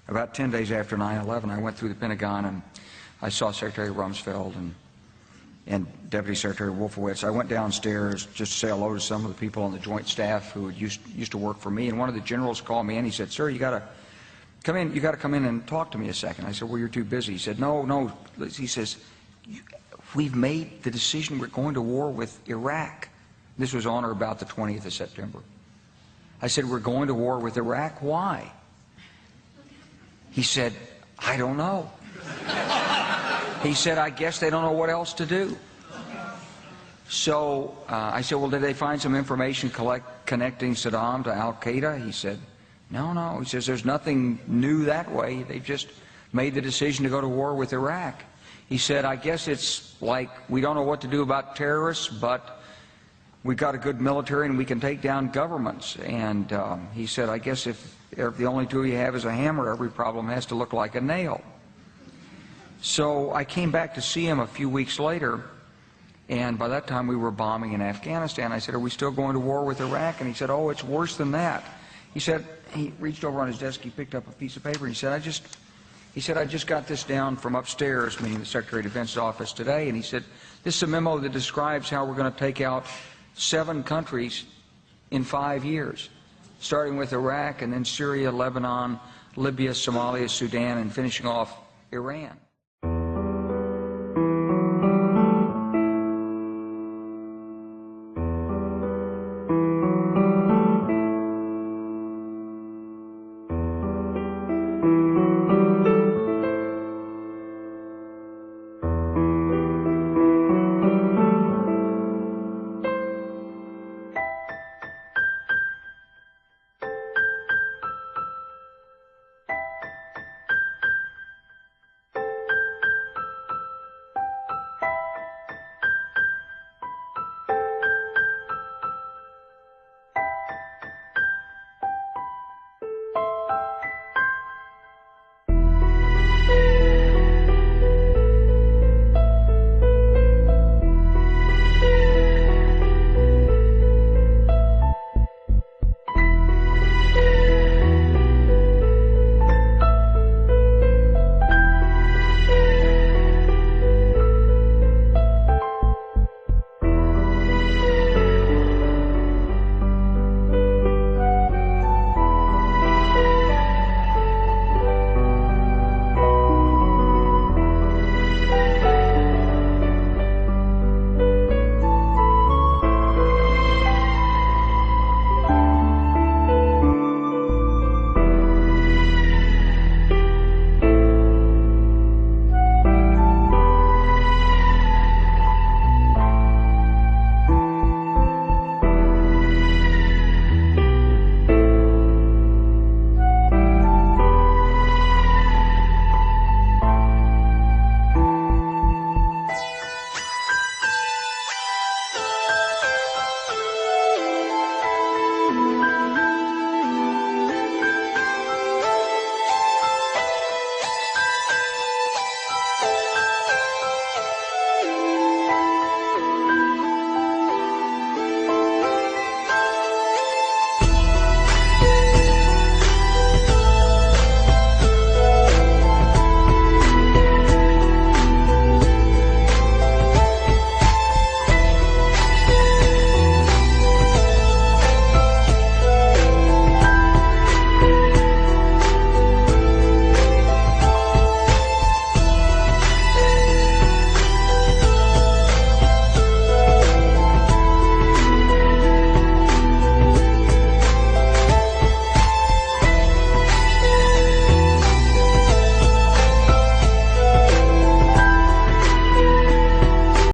about 10 days after 9/11, I went through the Pentagon and I saw Secretary Rumsfeld and Deputy Secretary Wolfowitz. I went downstairs just to say hello to some of the people on the joint staff who used to work for me, and one of the generals called me in. He said, "Sir, you got to come in. You got to come in and talk to me a second." I said, "Well, you're too busy." He said, "No." He says, "We've made the decision. We're going to war with Iraq." This was on or about the 20th of September. I said, "We're going to war with Iraq. Why?" He said, "I don't know." He said, "I guess they don't know what else to do." So I said, "Well, did they find some information connecting Saddam to Al-Qaeda?" He said, No. He says, "There's nothing new that way. They've just made the decision to go to war with Iraq." He said, "I guess it's like we don't know what to do about terrorists, but we've got a good military and we can take down governments." And he said, "I guess if the only tool you have is a hammer, every problem has to look like a nail." So I came back to see him a few weeks later, and by that time we were bombing in Afghanistan. I said, "Are we still going to war with Iraq?" And he said, "Oh, it's worse than that." He said, he reached over on his desk, he picked up a piece of paper, and he said, I just got this down from upstairs," meaning the Secretary of Defense's office today, and he said, "This is a memo that describes how we're going to take out 7 countries in 5 years, starting with Iraq and then Syria, Lebanon, Libya, Somalia, Sudan, and finishing off Iran."